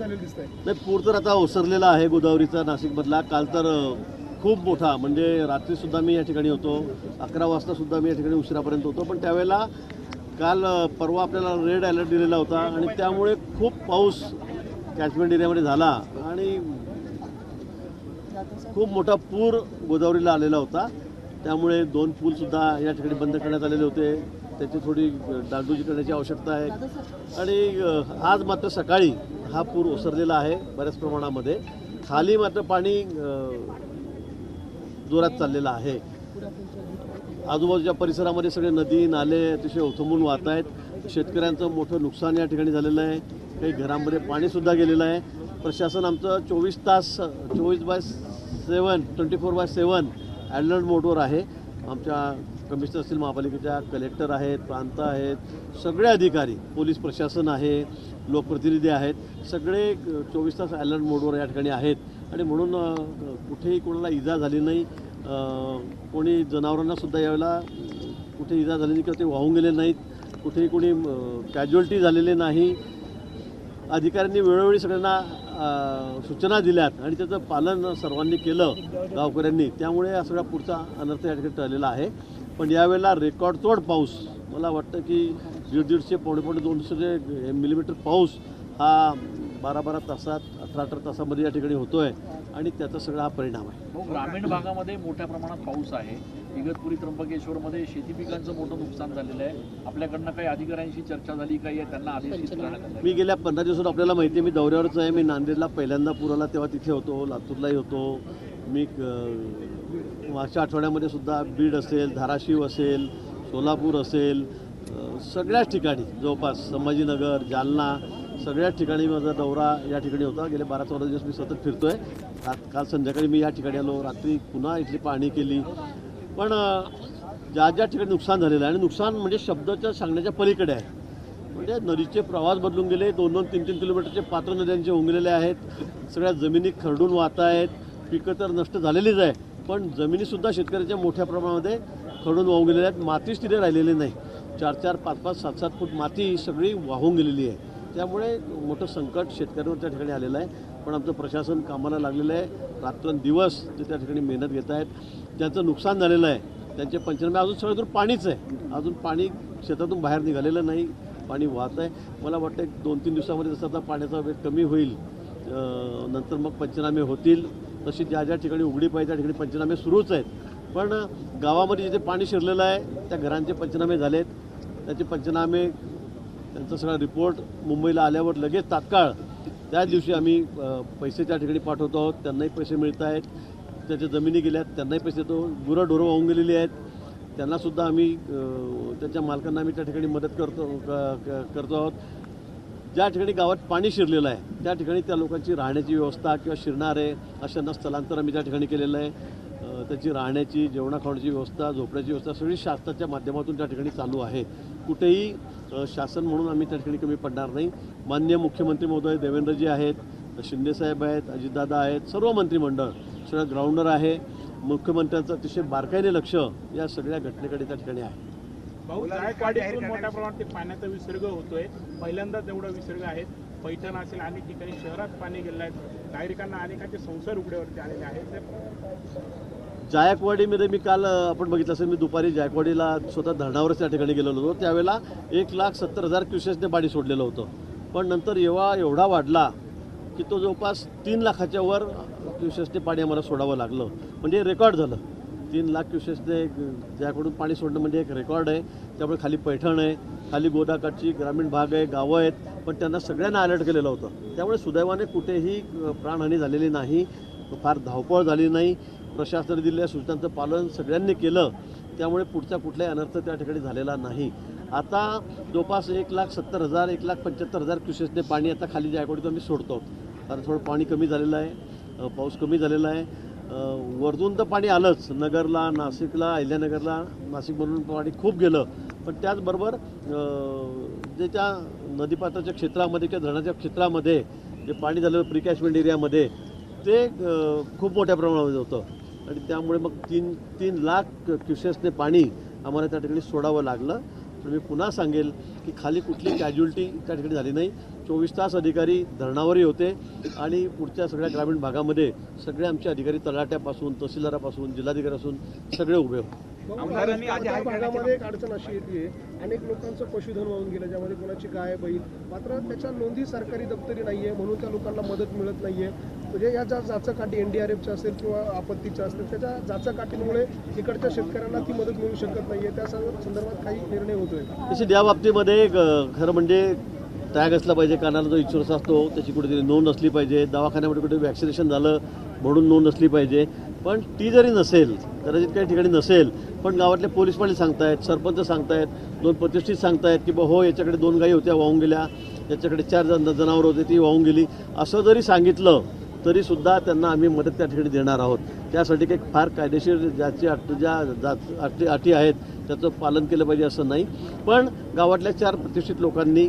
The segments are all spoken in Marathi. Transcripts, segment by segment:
झालेलं दिसतंय. नाही, पूर तर आता ओसरलेला आहे गोदावरीचा नाशिकमधला. काल तर खूप मोठा, म्हणजे रात्रीसुद्धा मी या ठिकाणी होतो, 11 वाजतासुद्धा मी या ठिकाणी उशिरापर्यंत होतो. पण त्यावेळेला काल परवा आपल्याला रेड अलर्ट दिलेला होता आणि त्यामुळे खूप पाऊस कॅचमेंट एरियामध्ये झाला आणि खूप मोठा पूर गोदावरीला आलेला होता. त्यामुळे 2 पूलसुद्धा या ठिकाणी बंद करण्यात आलेले होते. त्याची थोडी डागडुजी करण्याची आवश्यकता आहे. आणि आज मात्र सकाळी हा पूर ओसरलेला आहे बऱ्याच प्रमाणामध्ये. खाली मात्र पाणी जोरात चाललेलं आहे. आजूबाजूच्या परिसरामध्ये सगळे नदी नाले अतिशय ओथंबून वाहत आहेत. शेतकऱ्यांचं मोठं नुकसान या ठिकाणी झालेलं आहे. काही घरांमध्ये पाणीसुद्धा गेलेलं आहे. प्रशासन आमचं 24/7 अलर्ट मोडवर आहे. आमच्या कमिशनर असतील, महापालिकेच्या कलेक्टर आहेत, प्रांत आहेत, सगळे अधिकारी, पोलीस प्रशासन आहे, लोकप्रतिनिधी आहेत, सगळे 24 तास अलर्ट मोडवर या ठिकाणी आहेत. आणि म्हणून कुठेही कोणाला इजा झाली नाही. कोणी जनावरांनासुद्धा यावेळेला कुठे इजा झाली नाही किंवा ते वाहून गेले नाहीत. कुठेही कोणी कॅज्युअल्टी झालेले नाही. अधिकाऱ्यांनी वेळोवेळी सगळ्यांना सूचना दिल्यात आणि त्याचं पालन सर्वांनी केलं गावकऱ्यांनी. त्यामुळे हा सगळा पुढचा अनर्थ या ठिकाणी टळलेला आहे. पण यावेळेला रेकॉर्डतोड पाऊस, मला वाटतं की 150 पावणे 200 मिलीमीटर पाऊस हा 12 तासात 18 तासामध्ये या ठिकाणी होतो आहे आणि त्याचा सगळा हा परिणाम आहे. ग्रामीण भागामध्ये मोठ्या प्रमाणात पाऊस आहे. इगतपुरी त्र्यंबकेश्वरमध्ये शेती पिकांचं मोठं नुकसान झालेलं आहे. आपल्याकडनं काही अधिकाऱ्यांशी चर्चा झाली, काही त्यांना आदेश करण्यात आले? मी गेल्या 15 दिवसात आपल्याला माहिती आहे, मी दौऱ्यावरच आहे. मी नांदेडला पहिल्यांदा पूर आला तेव्हा तिथे होतो, लातूरलाही होतो. मी मागच्या आठवड्यामध्ये सुद्धा बीड असेल, धाराशिव असेल, सोलापूर असेल, सगळ्याच ठिकाणी जवळपास संभाजीनगर, जालना, सगळ्याच ठिकाणी माझा दौरा या ठिकाणी होता. गेले 12-14 दिवस मी सतत फिरतो आहे. काल संध्याकाळी मी या ठिकाणी आलो, रात्री पुन्हा इथली पाहणी केली. पण ज्या ज्या ठिकाणी नुकसान झालेलं आहे, आणि नुकसान म्हणजे शब्दाच्या सांगण्याच्या पलीकडे आहे. म्हणजे नदीचे प्रवास बदलून गेले. 2-2, 3-3 किलोमीटरचे पात्र नद्यांचे होंगलेले आहेत. सगळ्या जमिनी खरडून वाहत आहेत. पिकं तर नष्ट झालेलीच आहे, पण जमिनीसुद्धा शेतकऱ्याच्या मोठ्या प्रमाणामध्ये खरडून वाहून गेलेल्या आहेत. मातीच तिथे राहिलेली नाही. 4-4, 5-5, 7-7 फूट माती सगळी वाहून गेलेली आहे. त्यामुळे मोठं संकट शेतकऱ्यांवर त्या ठिकाणी आलेलं आहे. पण आमचं प्रशासन कामाला लागलेलं आहे. रात्रंदिवस ते त्या ठिकाणी मेहनत घेत आहेत. ज्यांचं नुकसान झालेलं आहे त्यांचे पंचनामे, अजून सगळं पाणीच आहे. अजून पाणी शेतातून बाहेर निघालेलं नाही, पाणी वाहत आहे. मला वाटतं 1-2-3 दिवसामध्ये जसं आता पाण्याचा वेग कमी होईल, नंतर मग पंचनामे होतील. तशी ज्या ज्या ठिकाणी उघडी पाहिजे त्या ठिकाणी पंचनामे सुरूच आहेत. पण गावामध्ये जिथे पाणी शिरलेलं आहे त्या घरांचे पंचनामे झालेत. त्याचे पंचनामे, त्यांचा सगळा रिपोर्ट मुंबईला आल्यावर लगेच तात्काळ त्याच दिवशी आम्ही पैसे त्या ठिकाणी पाठवतो आहोत. त्यांनाही पैसे मिळत आहेत. त्याच्या जमिनी गेल्यात, त्यांनाही पैसे देतो. गुरंढोरं वाहून गेलेली आहेत, त्यांनासुद्धा आम्ही, त्यांच्या मालकांना आम्ही त्या ठिकाणी मदत करतो आहोत. ज्या ठिकाणी गावात पाणी शिरलेलं आहे त्या ठिकाणी त्या लोकांची राहण्याची व्यवस्था किंवा शिरणारे अशांना स्थलांतर आम्ही त्या ठिकाणी केलेलं आहे. त्याची राहण्याची, जेवणा खाण्याची व्यवस्था, झोपण्याची व्यवस्था सगळी शासनाच्या माध्यमातून त्या ठिकाणी चालू आहे. कुठेही शासन म्हणून आम्ही त्या ठिकाणी कमी पडणार नाही. माननीय मुख्यमंत्री महोदय देवेंद्रजी आहेत, शिंदेसाहेब आहेत, अजितदादा आहेत, सर्व मंत्रिमंडळ सगळं ग्राउंडर आहे. मुख्यमंत्र्यांचं अतिशय बारकाईने लक्ष या सगळ्या घटनेकडे त्या ठिकाणी आहे. भाऊ, जायकवाडीतून मोठ्या प्रमाणात पाण्याचा विसर्ग होतोय. पहिल्यांदाच एवढा विसर्ग आहे. पैठण असेल, अनेक ठिकाणी शहरात पाणी गेलं आहे. नागरिकांना अनेकांचे संसार उघड्यावरती आलेले आहेत. जायकवाडीमध्ये मी काल, आपण बघितलं असेल, मी दुपारी जायकवाडीला स्वतः धरणावरच त्या ठिकाणी गेलेलो होतो. त्यावेळेला 1,70,000 क्युसेसने पाणी सोडलेलं होतं. पण नंतर एवढा वाढला की तो जवळपास 3 लाखाच्या वर क्युसेसने पाणी आम्हाला सोडावं लागलं. म्हणजे रेकॉर्ड झालं. 3 लाख क्युसेसने ज्याकडून पाणी सोडणं म्हणजे एक रेकॉर्ड आहे. त्यामुळे खाली पैठण आहे, खाली गोदाकाठची ग्रामीण भाग आहे, गावं आहेत, पण त्यांना सगळ्यांना अलर्ट केलेलं होतं. त्यामुळे सुदैवाने कुठेही प्राणहानी झालेली नाही, फार धावपळ झाली नाही. प्रशासनाने दिलेल्या सूचनांचं पालन सगळ्यांनी केलं. त्यामुळे पुढचा कुठलाही अनर्थ त्या ठिकाणी झालेला नाही. आता जवळपास 1,70,000, 1,75,000 क्युसेसने पाणी आता खाली जायकवाडीतून आम्ही सोडतो. कारण थोडं पाणी कमी झालेलं आहे, पाऊस कमी झालेला आहे. वरतून तर पाणी आलंच, नगरला, नाशिकला, अहिल्यानगरला, नाशिकमधून पाणी खूप गेलं. पण त्याचबरोबर जे त्या नदीपात्राच्या क्षेत्रामध्ये किंवा धरणाच्या क्षेत्रामध्ये जे पाणी झालं प्री कॅचमेंट एरियामध्ये, ते खूप मोठ्या प्रमाणामध्ये होतं. आणि त्यामुळे मग 3 लाख क्युसेसने पाणी आम्हाला त्या ठिकाणी सोडावं लागलं. पण मी पुन्हा सांगेल की खाली कुठली कॅज्युअल्टी त्या ठिकाणी झाली नाही. 24 तास अधिकारी धरणावरही होते आणि पुढच्या सगळ्या ग्रामीण भागामध्ये सगळे आमचे अधिकारी तलाट्यापासून तहसीलदारापासून जिल्हाधिकाऱ्यापासून सगळे उभे होते. त्या भागामध्ये एक अडचण अशी येते, अनेक लोकांचं पशुधन वाहून गेलं, ज्यामध्ये कोणाची गाय बैल, मात्र त्याच्या नोंदी सरकारी दप्तरी नाहीये, म्हणून त्या लोकांना मदत मिळत नाहीये. म्हणजे या ज्या जाचकाठी NDRFच्या असेल किंवा आपत्तीच्या असतील, त्याच्या जाचकाठीमुळे इकडच्या शेतकऱ्यांना ती मदत मिळू शकत नाहीये. त्या संदर्भात काही निर्णय होतोय का? तशी या बाबतीमध्ये खरं म्हणजे टॅग असला पाहिजे, कानाला जो इन्शुरन्स असतो त्याची कुठेतरी नोंद असली पाहिजे, दवाखान्यामध्ये कुठे वॅक्सिनेशन झालं म्हणून नोंद असली पाहिजे. पण ती जरी नसेल, कदाचित काही ठिकाणी नसेल, पण गावातले पोलीस पाटील सांगतायत, सरपंच सांगतायत, 2 प्रतिष्ठित सांगतायत की हो याच्याकडे 2 गायी होत्या वाहून गेल्या, याच्याकडे 4 जनावरं होते ती वाहून गेली, असं जरी सांगितलं तरीसुद्धा त्यांना आम्ही मदत त्या ठिकाणी देणार आहोत. त्यासाठी काही फार कायदेशीर ज्या अटी आहेत त्याचं पालन केलं पाहिजे असं नाही, पण गावातल्या 4 प्रतिष्ठित लोकांनी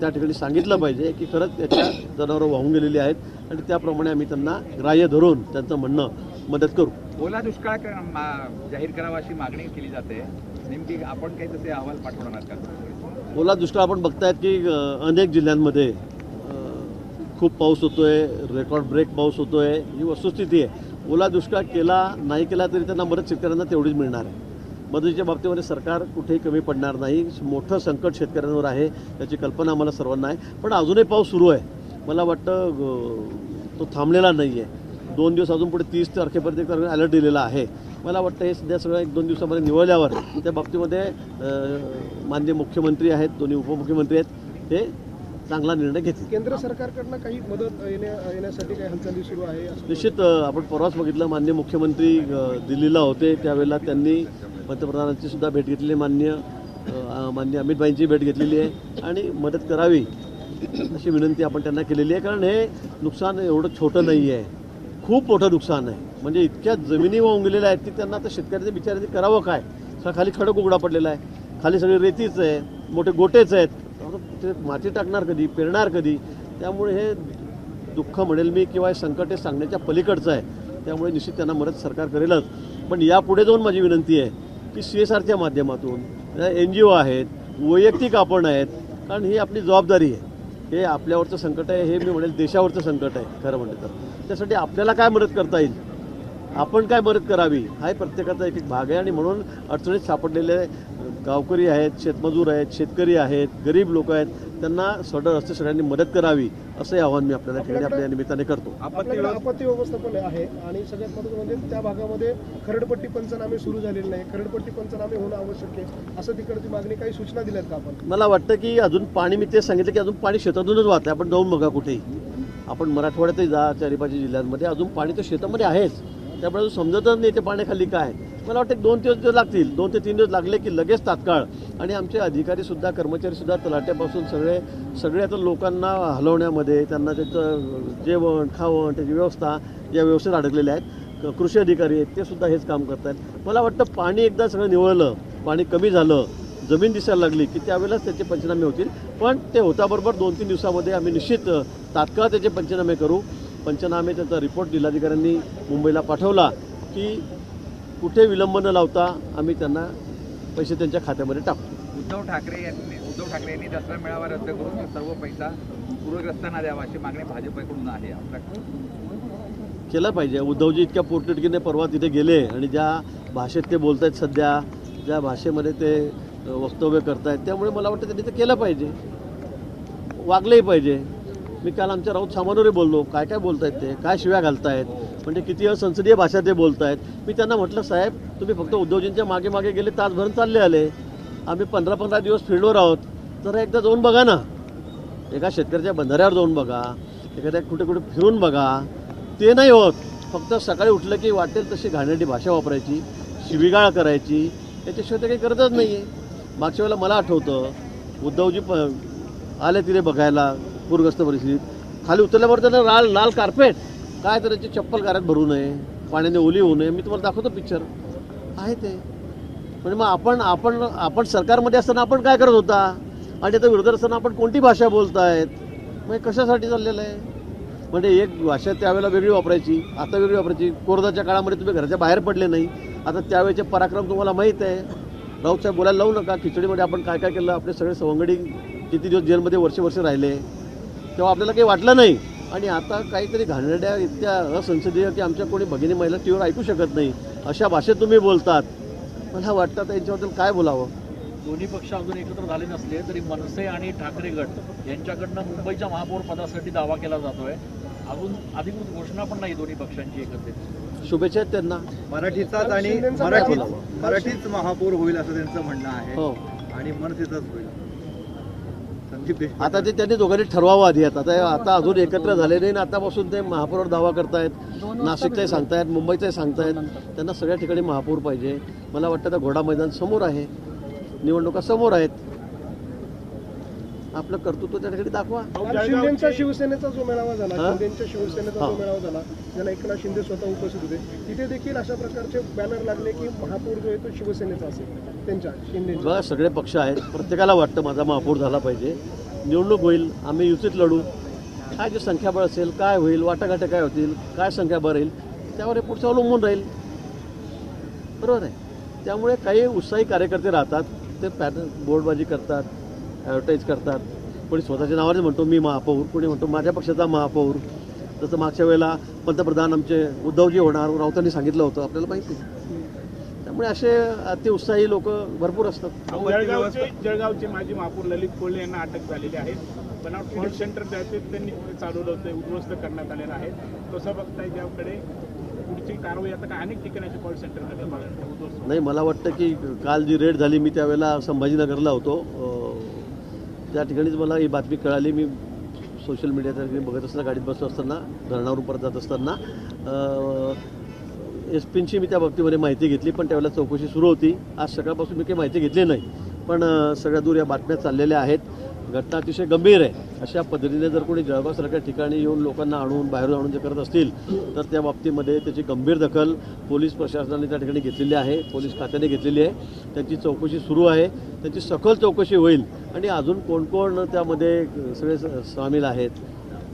त्या ठिकाणी सांगितलं पाहिजे की खरंच त्याच्या जनावरं वाहून गेलेली आहेत आणि त्याप्रमाणे आम्ही त्यांना ग्राह्य धरून त्यांचं म्हणणं मदत करू. ओला दुष्काळ जाहीर करावा अशी मागणी केली जाते, नेमकी आपण काही तसे अहवाल पाठवणार का? ओला दुष्काळ आपण बघतायत की अनेक जिल्ह्यांमध्ये खूप पाऊस होतोय, रेकॉर्ड ब्रेक पाऊस होतोय, ही वस्तुस्थिती आहे. ओला दुष्काळ केला नाही केला तरी त्यांना मदत शेतकऱ्यांना तेवढीच मिळणार आहे. मदतीच्या बाबतीमध्ये सरकार कुठेही कमी पडणार नाही. मोठं संकट शेतकऱ्यांवर आहे त्याची कल्पना आम्हाला सर्वांना आहे, पण अजूनही पाऊस सुरू आहे. मला वाटतं तो थांबलेला नाही आहे. 2 दिवस अजून पुढे 30 तारखेपर्यंत अलर्ट दिलेला आहे. मला वाटतं हे सध्या सगळं 1-2 दिवसामध्ये निवळल्यावर त्या बाबतीमध्ये माननीय मुख्यमंत्री आहेत, दोन्ही उपमुख्यमंत्री आहेत, ते चांगला निर्णय घेतील. केंद्र सरकारकडनं काही मदत येण्यासाठी काही हालचाली सुरू आहे? निश्चित आपण परवाच बघितलं, माननीय मुख्यमंत्री दिल्लीला होते, त्यावेळेला त्यांनी पंतप्रधानांची सुद्धा भेट घेतलेली, माननीय अमित भाईंची भेट घेतलेली आहे आणि मदत करावी अशी विनंती आपण त्यांना केलेली आहे. कारण हे नुकसान एवढं छोटं नाही आहे, खूप मोठं नुकसान आहे. म्हणजे इतक्या जमिनी वाहून गेलेल्या आहेत की त्यांना आता शेतकऱ्याच्या बिचाऱ्यांनी करावं काय? खाली खडक उघडा पडलेला आहे, खाली सगळे रेतीच आहे, मोठे गोटेच आहेत, ते माती टाकणार कधी, पेरणार कधी? त्यामुळे हे दुःख म्हणेल मी किंवा हे संकट हे सांगण्याच्या पलीकडचं आहे. त्यामुळे निश्चित त्यांना मदत सरकार करेलच. पण यापुढे जाऊन माझी विनंती आहे की CSRच्या माध्यमातून NGO आहेत, वैयक्तिक आपण आहेत, कारण ही आपली जबाबदारी आहे. हे आपल्यावरचं संकट आहे, हे मी म्हणेल देशावरचं संकट आहे खरं म्हणलं तर. त्यासाठी आपल्याला काय मदत करता येईल, आपण काय मदत करावी, हा प्रत्येकाचा एक भाग आहे. आणि म्हणून अडचणीत सापडलेले गावकरी आहेत, शेतमजूर आहेत, शेतकरी आहेत, गरीब लोक आहेत, त्यांना सडळ रस्ते सगळ्यांनी मदत करावी असं आव्हान मी आपल्याला ठिकाणी आपल्या निमित्ताने करतो. आपत्ती व्यवस्थापन आहे आणि सगळ्यात महत्त्वाचं म्हणजे त्या भागामध्ये खरडपट्टी पंचनामे सुरू झालेले नाही. खरडपट्टी पंचनामे होणं आवश्यक आहे असं तिकडची मागणी, काही सूचना दिल्यात का आपण? मला वाटतं की अजून पाणी, मी तेच सांगितलं की अजून पाणी शेतातूनच वाहतंय. आपण जाऊन बघा कुठेही, आपण मराठवाड्यातही जा, 4-5 जिल्ह्यांमध्ये अजून पाणी तर शेतामध्ये आहेच. त्यामुळे अजून समजतच नाही ते पाण्याखाली काय. मला वाटतं 2 दिवस लागतील, 2 ते 3 दिवस लागले की लगेच तात्काळ. आणि आमचे अधिकारीसुद्धा, कर्मचारीसुद्धा तलाट्यापासून सगळे आता लोकांना हलवण्यामध्ये, त्यांना त्याचं जेवण खावण त्याची व्यवस्था या व्यवस्थेत अडकलेल्या आहेत. कृषी अधिकारी आहेत, ते सुद्धा हेच काम करत आहेत. मला वाटतं पाणी एकदा सगळं निवळलं, पाणी कमी झालं, जमीन दिसायला लागली की त्यावेळेलाच त्याचे पंचनामे होतील. पण ते होताबरोबर 2-3 दिवसामध्ये आम्ही निश्चित तात्काळ त्याचे पंचनामे करू. पंचनामे त्याचा रिपोर्ट जिल्हाधिकाऱ्यांनी मुंबईला पाठवला की कुठे विलंब न लावता आम्ही त्यांना पैसे त्यांच्या खात्यामध्ये टाकू. उद्धव ठाकरे यांनी दसरा मेळावा रद्द करून सर्व पैसा पूरग्रस्तांना द्यावा अशी मागणी भाजपकडून आहे. केलं पाहिजे. उद्धवजी इतक्या पोटतिडकीने परवा तिथे गेले आणि ज्या भाषेत ते बोलत आहेत सध्या, ज्या भाषेमध्ये ते वक्तव्य करतायत, त्यामुळे मला वाटतं त्यांनी ते केलं पाहिजे, वागलंही पाहिजे. मी काल आमच्या राऊत सामानवरही बोललो, काय काय बोलतायत ते, काय शिव्या घालतायत, म्हणजे किती असंसदीय भाषा ते बोलतायत. मी त्यांना म्हटलं, साहेब तुम्ही फक्त उद्धवजींच्या मागे मागे गेले, तासभर चालले आले, आम्ही 15-15 दिवस फील्डवर आहोत, जरा एकदा जाऊन बघा ना. एका शेतकऱ्याच्या बंधाऱ्यावर जाऊन बघा, एखाद्या कुठे कुठे फिरून बघा. ते नाही होत. फक्त सकाळी उठलं की वाटेल तशी घाणेरडी भाषा वापरायची, शिवीगाळ करायची, याच्याशिवाय ते काही करतच नाही आहे. मागच्या वेळेला मला आठवतं, उद्धवजी आले तिथे बघायला पूरग्रस्त परिस्थितीत, खाली उतरल्यावर त्यांना लाल कार्पेट, काय तर त्याची चप्पल गाऱ्यात भरू नये, पाण्याने ओली होऊ नये. मी तुम्हाला दाखवतो पिक्चर आहे ते. म्हणजे मग आपण सरकारमध्ये असताना आपण काय करत होता आणि आता विरोधात असताना आपण कोणती भाषा बोलतायत, म्हणजे कशासाठी चाललेलं आहे? म्हणजे एक भाषा त्यावेळेला वेगळी वापरायची, आता वेगळी वापरायची. कोरोनाच्या काळामध्ये तुम्ही घराच्या बाहेर पडले नाही, आता त्यावेळेचे पराक्रम तुम्हाला माहीत आहे. राऊत साहेब बोलायला लावू नका. खिचडीमध्ये आपण काय काय केलं, आपले सगळे सवंगडी किती दिवस जेलमध्ये वर्षे राहिले, तेव्हा आपल्याला काही वाटलं नाही. आणि आता काहीतरी घाणेरड्या इतक्या असंसदीय की आमच्या कोणी भगिनी महिला टीव्हीवर ऐकू शकत नाही अशा भाषेत तुम्ही बोलतात. मला वाटतं आता यांच्याबद्दल काय बोलावं. दोन्ही पक्ष अजून एकत्र झाले नसले तरी मनसे आणि ठाकरे गट यांच्याकडनं मुंबईच्या महापौर पदासाठी दावा केला जातोय. अजून अधिकृत घोषणा पण नाही दोन्ही पक्षांची एकत्रित. शुभेच्छा आहेत त्यांना. मराठीचाच आणि मराठीच महापौर होईल असं त्यांचं म्हणणं आहे. हो, आणि मनसेचाच होईल. संदीप देशमुख आता ते त्यांनी दोघांनी ठरवावं आधी. आता अजून एकत्र झाले नाही आणि आतापासून ते महापौरावर दावा करतायत. नाशिकचाही सांगतायत, मुंबईचाही सांगतायत. त्यांना सगळ्या ठिकाणी महापौर पाहिजे. मला वाटतं आता घोडा मैदान समोर आहे, निवडणुका समोर आहेत. आपलं कर्तृत्व त्या ठिकाणी दाखवा. शिंदेचा शिवसेनेचा जो मेळावा झाला, शिंदेच्या शिवसेनेचा जो मेळावा झाला, ज्याला एकनाथ शिंदे स्वतः उपस्थित होते, तिथे देखील अशा प्रकारचे बॅनर लागले की महापौर जो आहे तो शिवसेनेचा असेल, त्यांच्या शिंदे. बघा, सगळे पक्ष आहेत, प्रत्येकाला वाटतं माझा महापौर झाला पाहिजे. निवडणूक होईल, आम्ही युतीत लढू. काय जे संख्याबळ असेल, काय होईल, वाटाघाटे काय होतील, काय संख्याबळ राहील, त्यावर हे पुढचं अवलंबून राहील. बरोबर आहे. त्यामुळे काही उत्साही कार्यकर्ते राहतात, ते बोर्डबाजी करतात, ॲडव्हर्टाईज करतात. कोणी स्वतःच्या नावाने म्हणतो मी महापौर, कोणी म्हणतो माझ्या पक्षाचा महापौर. जसं मागच्या वेळेला पंतप्रधान आमचे उद्धवजी होणार, राऊतांनी सांगितलं होतं, आपल्याला माहिती. त्यामुळे असे अतिउत्साही लोक भरपूर असतात. जळगावचे माजी महापौर ललित कोल्हे यांना अटक झालेली आहे. बनावट कॉल सेंटर त्यांनी चालवलं होतं, उद्ध्वस्त करण्यात आलेलं आहे. कसं बघताय त्याकडे पुढची कारवाई? आता काय अनेक ठिकाणी कॉल सेंटर उद्ध्वस्त. नाही, मला वाटतं की काल जी रेड झाली, मी त्यावेळेला संभाजीनगरला होतो. त्या ठिकाणीच मला ही बातमी कळाली. मी सोशल मीडियाच्या बघत असताना, गाडीत बसलो असताना, धरणावरून परत जात असताना SP-ची मी त्या बाबतीमध्ये माहिती घेतली. पण त्यावेळेला चौकशी सुरू होती. आज सकाळपासून मी काही माहिती घेतली नाही. पण सगळ्या दूर या बातम्या चाललेल्या आहेत. घटना अतिशय गंभीर आहे. अशा पद्धतीने जर कोणी जळगावसारख्या ठिकाणी येऊन लोकांना आणून बाहेरून आणून जे करत असतील तर त्या बाबतीमध्ये त्याची गंभीर दखल पोलीस प्रशासनाने त्या ठिकाणी घेतलेली आहे, पोलीस खात्याने घेतलेली आहे. त्यांची चौकशी सुरू आहे. त्यांची सखोल चौकशी होईल. आणि अजून कोण कोण त्यामध्ये सगळे सामील आहेत,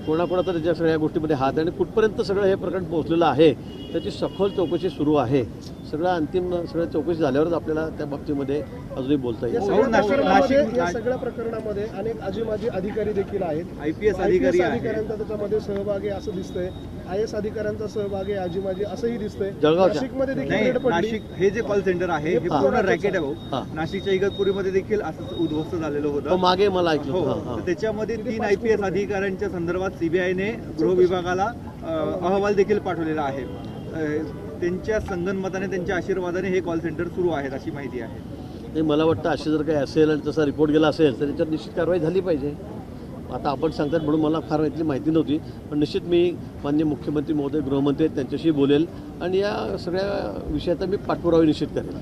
कोणाकोणाचा त्याच्या सगळ्या गोष्टीमध्ये हात आहे आणि कुठपर्यंत सगळं हे प्रकरण पोहोचलेलं आहे, त्याची सखोल चौकशी सुरू आहे. सगळं अंतिम सगळ्या चौकशी झाल्यावरच आपल्याला त्या बाबतीमध्ये अजूनही बोलता येईल. या सगळ्या प्रकरणामध्ये अनेक आजी अधिकारी देखील आहेत. IPS अधिकाऱ्यांचा त्याच्यामध्ये सहभाग आहे असं दिसतंय. IS अधिकाऱ्यांचा सहभाग आहे आजी माझी असंही दिसतंय. नाशिकमध्ये देखील रेड पडली. नाशिक हे जे कॉल सेंटर आहे हे पूर्ण रॅकेट आहे भाऊ. नाशिकच्या इगतपुरीमध्ये देखील असंच उद्ध्वस्त झालेलं होतं. मागे मला ऐकलं. तर त्याच्यामध्ये 3 IPS अधिकाऱ्यांच्या संदर्भात CBIने गृह विभागाला अहवाल देखील पाठवलेला आहे. त्यांच्या संगनमताने, त्यांच्या आशीर्वादाने हे कॉल सेंटर सुरू आहेत अशी माहिती आहे. नाही, मला वाटतं असे जर काही असेल आणि तसा रिपोर्ट गेला असेल तर त्याच्यावर निश्चित कारवाई झाली पाहिजे. आता आपण सांगतात म्हणून मला फार यातली माहिती नव्हती. पण निश्चित मी माननीय मुख्यमंत्री महोदय, गृहमंत्री त्यांच्याशी बोलेल आणि या सगळ्या विषयाचा मी पाठपुरावा निश्चित करेल.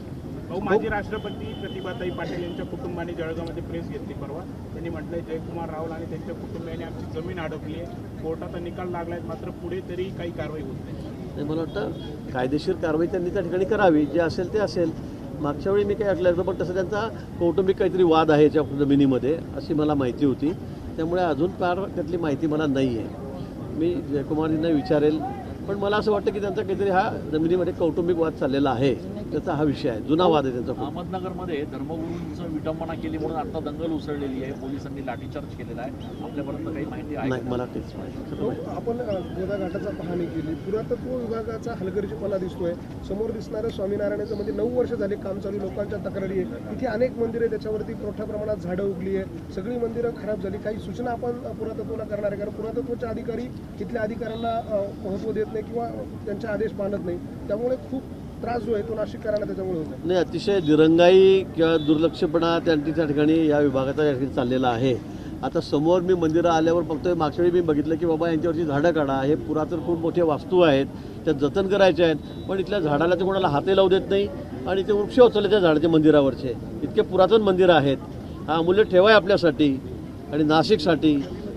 माजी राष्ट्रपती प्रतिभाताई पाटील यांच्या कुटुंबाने जळगावमध्ये प्रेस घेतली परवा. त्यांनी म्हटलंय जयकुमार रावल आणि त्यांच्या कुटुंबियांनी आमची जमीन अडकली आहे, कोर्टाचा निकाल लागलाय, मात्र पुढे तरी काही कारवाई होत नाही. मला वाटतं कायदेशीर कारवाई त्यांनी त्या ठिकाणी करावी. जे असेल ते असेल. मागच्या वेळी मी काही ऐकलं होतं, पण तसं त्यांचा कौटुंबिक काहीतरी वाद आहे याच्या जमिनीमध्ये अशी मला माहिती होती. त्यामुळे अजून फार त्यातली माहिती मला नाही आहे. मी जयकुमारींना विचारेल. पण मला असं वाटतं की त्यांचा काहीतरी हा जमिनीमध्ये कौटुंबिक वाद चाललेला आहे, त्याचा हा विषय आहे. जुना वाद आहे त्यांचा. अहमदनगरमध्ये धर्मगुरूंचं विटंबना केली म्हणून आता दंगल उसळलेली आहे. पोलिसांनी लाठीचार्ज केलेला आहे. आपल्यापर्यंत काही माहिती आहे? नाही, मला तेच माहिती. आपण गोदाघाटाचा पाहणी केली. पुरातत्व विभागाचा हलगर्जीपणा दिसतोय. समोर दिसणारं स्वामीनारायणाचं म्हणजे 9 वर्ष झाले काम चालू, लोकांच्या तक्रारी आहे. इथे अनेक मंदिरे, त्याच्यावरती मोठ्या प्रमाणात झाडं उगली आहे. सगळी मंदिरं खराब झाली. काही सूचना आपण पुरातत्वला करणार आहे, कारण पुरातत्वचे अधिकारी इथल्या अधिकाऱ्यांना महत्त्व देत नाही किंवा त्यांचे आदेश मानत नाही. त्यामुळे खूप त्रास जो आहे तो नाशिककरांना त्याच्यामुळे होतो. नाही, अतिशय दिरंगाई किंवा दुर्लक्षपणा त्या ठिकाणी या विभागाचा या ठिकाणी चाललेला आहे. आता समोर मी मंदिरं आल्यावर बघतोय, मागच्या वेळी मी बघितलं की बाबा यांच्यावरची झाडं काढा, हे पुरातन खूप मोठे वास्तू आहेत, त्या जतन करायच्या आहेत. पण इथल्या झाडाला ते कोणाला हाते लावू देत नाही आणि ते वृक्ष उचलले त्या झाडाच्या मंदिरावरचे. इतके पुरातन मंदिरं आहेत. हा अमूल्य ठेवा आहे आपल्यासाठी आणि नाशिकसाठी.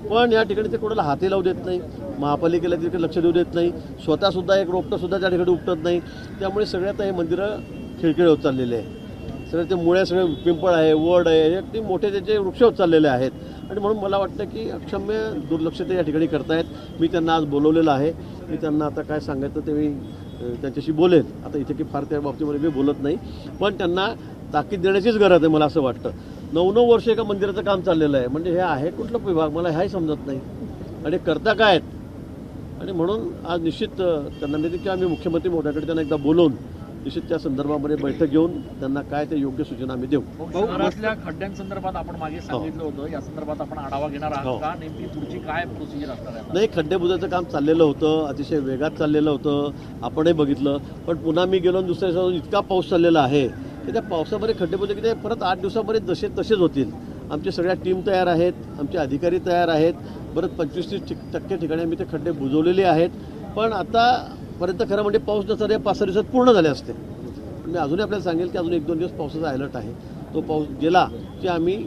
पण या ठिकाणी ते कोणाला हाते लावू देत नाही. महापालिकेला तिकडे लक्ष देऊ देत नाही. स्वतःसुद्धा एक रोपटंसुद्धा त्या ठिकाणी उपटत नाही. त्यामुळे सगळ्यात हे मंदिरं खिळखिळे होत चाललेले आहे. सगळे ते मुळे, सगळे पिंपळ आहे, वड आहे, हे अगदी मोठे त्याचे वृक्ष होत चाललेले आहेत. आणि म्हणून मला वाटतं की अक्षम्य दुर्लक्ष ते या ठिकाणी करतायत. मी त्यांना आज बोलवलेलं आहे. मी त्यांना आता काय सांगायचं ते मी त्यांच्याशी बोलेन. आता इथे की फार त्या बाबतीमध्ये मी बोलत नाही. पण त्यांना ताकीद देण्याचीच गरज आहे मला असं वाटतं. 9-9 वर्ष एका मंदिराचं काम चाललेलं आहे. म्हणजे हे आहे कुठलं विभाग, मला ह्याही समजत नाही. आणि करता काय आहेत आणि म्हणून आज निश्चित त्यांना मी किंवा आम्ही मुख्यमंत्री महोदयाकडे त्यांना एकदा बोलवून निश्चित त्या संदर्भामध्ये बैठक घेऊन त्यांना काय ते योग्य सूचना आम्ही देऊ. शहरातल्या खड्ड्यांसंदर्भात आपण मागे सांगितलं होतं, या संदर्भात आपण आढावा घेणार आहात का? नेमकी पुढची काय प्रोसिजर असणार आहे? नाही, खड्डे बुजायचं काम चाललेलं होतं, अतिशय वेगात चाललेलं होतं, आपणही बघितलं. पण पुन्हा मी गेलो आणि दुसऱ्या दिवसावर इतका पाऊस चाललेला आहे की त्या पावसामध्ये खड्डे बुजले की ते परत 8 दिवसामध्ये जसे तसेच होतील. आमच्या सगळ्या टीम तयार आहेत, आमचे अधिकारी तयार आहेत. परत 25-30% ठिकाणी आम्ही ते खड्डे बुजवलेले आहेत. पण आतापर्यंत खरं म्हणजे पाऊस नसता 5-6 दिवसात पूर्ण झाले असते. मी अजूनही आपल्याला सांगेल की अजून 1-2 दिवस पावसाचा अलर्ट आहे. तो पाऊस गेला की आम्ही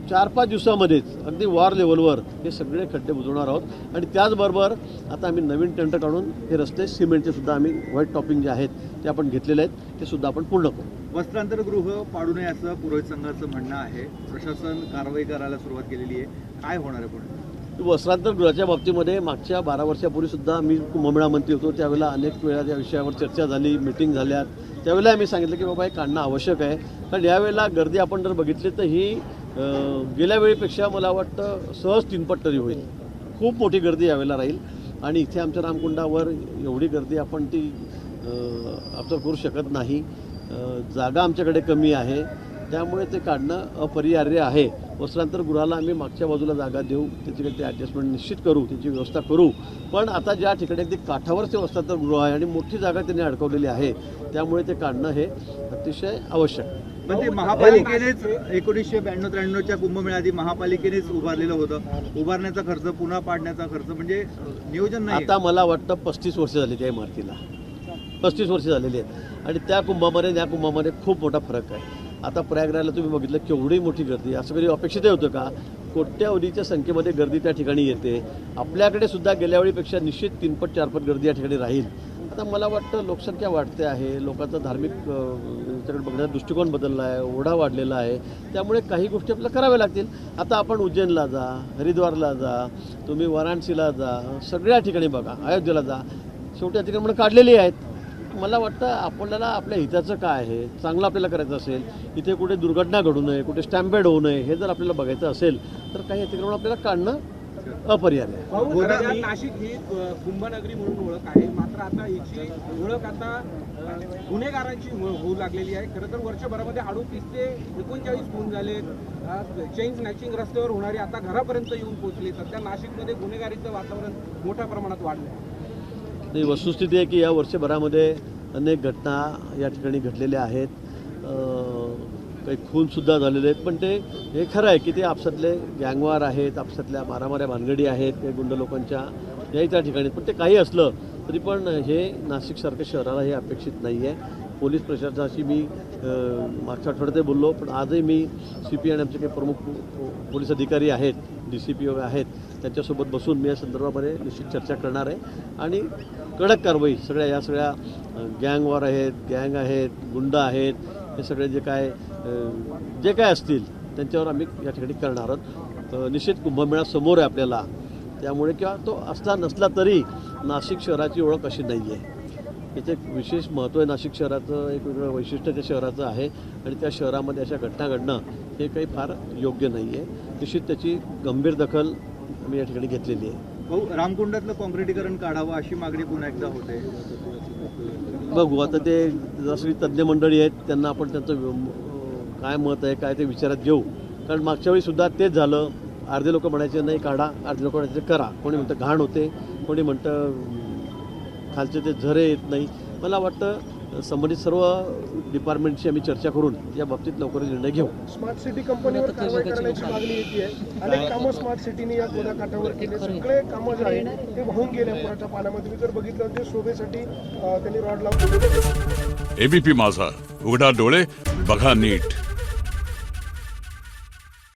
4-5 दिवसामध्येच अगदी वॉर लेवलवर हे सगळे खड्डे बुजवणार आहोत. आणि त्याचबरोबर आता आम्ही नवीन टेंडर काढून हे रस्ते सिमेंटचे सुद्धा आम्ही व्हाईट टॉपिंग जे आहेत ते आपण घेतलेले आहेत, ते सुद्धा आपण पूर्ण करू. वस्त्रांतरगृह पाडू नये असं पुरोहित संघाचं म्हणणं आहे. प्रशासन कारवाई करायला सुरुवात केलेली आहे. काय होणार आहे पुढे? वस्त्रांतरगृहाच्या बाबतीमध्ये मागच्या 12 वर्षापूर्वी सुद्धा मी कुंभमेळा मंत्री होतो, त्यावेळेला अनेक वेळा त्या विषयावर चर्चा झाली, मिटिंग झाल्यात. त्यावेळेला आम्ही सांगितलं की बाबा हे काढणं आवश्यक आहे. कारण यावेळेला गर्दी आपण जर बघितली तर ही गेल्या वेळेपेक्षा मला वाटतं सहज 3 पट तरी होईल. खूप मोठी गर्दी यावेळेला राहील आणि इथे आमच्या रामकुंडावर एवढी गर्दी आपण ती ऑब्झर्व करू शकत नाही. जागा आमच्याकडे कमी आहे, त्यामुळे ते काढणं अपरिहार्य आहे. वस्त्रांतरगृहाला आम्ही मागच्या बाजूला जागा देऊ, त्याची काही ॲडजस्टमेंट निश्चित करू, त्याची व्यवस्था करू. पण आता ज्या ठिकाणी अगदी काठावरच ते वस्त्रांतरगृह आहे आणि मोठी जागा त्यांनी अडकवलेली आहे, त्यामुळे ते काढणं हे अतिशय आवश्यक आहे. पण ते महापालिकेनेच 1992-93च्या कुंभमेळ्याआधी महापालिकेनेच उभारलेलं होतं. उभारण्याचा खर्च, पुन्हा पाडण्याचा खर्च, म्हणजे नियोजन नाही. आता मला वाटतं 35 वर्ष झाली त्या इमारतीला, 35 वर्ष झालेली आहेत. आणि त्या कुंभामध्ये या कुंभामध्ये खूप मोठा फरक आहे. आता प्रयागराजला तुम्ही बघितलं केवढी मोठी गर्दी, असं कधी अपेक्षित होतं का? कोट्यावधीच्या संख्येमध्ये गर्दी त्या ठिकाणी येते. आपल्याकडे सुद्धा गेल्या वेळीपेक्षा निश्चित 3 पट 4 पट गर्दी या ठिकाणी राहील. आता मला वाटतं लोकसंख्या वाढते आहे, लोकांचा धार्मिक त्याच्याकडे बघण्याचा दृष्टिकोन बदलला आहे, ओढा वाढलेला आहे. त्यामुळे काही गोष्टी आपल्याला कराव्या लागतील. आता आपण उज्जैनला जा, हरिद्वारला जा, तुम्ही वाराणसीला जा, सगळ्या ठिकाणी बघा, अयोध्येला जा, शेवटी अतिक्रमण काढलेली आहेत. मला वाटतं आपल्याला आपल्या हिताचं काय आहे, चांगलं आपल्याला करायचं असेल, इथे कुठे दुर्घटना घडू नये, कुठे स्टॅम्पेड होऊ नये, हे जर आपल्याला बघायचं असेल तर काही अतिक्रमण आपल्याला काढणं अपरिहार्य आहे. नाशिक ही कुंभनगरी म्हणून ओळख आहे, मात्र आता याची ओळख आता गुन्हेगारांची होऊ लागलेली आहे. खरं तर वर्षभरामध्ये 38 ते 39 खून झाले. चेन स्नॅचिंग रस्त्यावर होणारी आता घरापर्यंत येऊन पोहोचली. सध्या नाशिकमध्ये गुन्हेगारीचं वातावरण मोठ्या प्रमाणात वाढलं आहे. ही वस्तुस्थिती आहे की या वर्षभरामध्ये अनेक घटना या ठिकाणी घडलेल्या आहेत. काही खूनसुद्धा झालेले आहेत. पण ते हे खरं आहे की ते आपसातले गँगवार आहेत, आपसातल्या मारामाऱ्या भानगडी आहेत, काही गुंड लोकांच्या याही त्या ठिकाणी. पण ते काही असलं तरी पण हे नाशिकसारख्या शहराला हे अपेक्षित नाही आहे. पोलीस प्रशासनाशी मी मागच्या आठवड्यातही बोललो, पण आजही मी CP आणि आमचे काही प्रमुख पोलीस अधिकारी आहेत, DCP आहेत, त्यांच्यासोबत बसून मी या संदर्भामध्ये निश्चित चर्चा करणार आहे. आणि कडक कारवाई या सगळ्या गँगवार आहेत, गँग आहेत, गुंड आहेत, हे सगळे जे काय असतील त्यांच्यावर आम्ही या ठिकाणी करणार आहोत. निश्चित कुंभमेळा समोर आहे आपल्याला, त्यामुळे किंवा तो असला नसला तरी नाशिक शहराची ओळख अशी नाही आहे. याचं एक विशेष महत्त्व आहे. नाशिक शहराचं एक वेगळं वैशिष्ट्य त्या शहराचं आहे आणि त्या शहरामध्ये अशा घटना घडणं हे काही फार योग्य नाही आहे. निश्चित त्याची गंभीर दखल आम्ही या ठिकाणी घेतलेली आहे. रामकुंडातलं काँक्रिटीकरण काढावं अशी मागणी पुन्हा एकदा होते. बघू आता ते जसं तज्ज्ञ मंडळी आहेत त्यांना आपण त्यांचं काय मत आहे काय ते विचारात घेऊ. कारण मागच्या वेळीसुद्धा तेच झालं. अर्धे लोक म्हणायचे नाही काढा, अर्धे लोक म्हणायचे करा. कोणी म्हणतं घाण होते, कोणी म्हणतं खालचे ते झरे येत नाही. मला वाटतं संबंधित सर्व डिपार्टमेंटशी आम्ही चर्चा करून या बाबतीत लवकर निर्णय घेऊ. स्मार्ट सिटी कंपनीवर कारवाई करण्याची मागणी येते आहे. अनेक कामं स्मार्ट सिटीने या गोदाकाठावर केले. सगळे कामं जे आहे ते वाहून गेले पुराच्या पाण्यामध्ये. मी जर बघितलं तर शोभेसाठी त्यांनी रॉड लावून. ABP माझा, उघडा डोळे बघा नीट.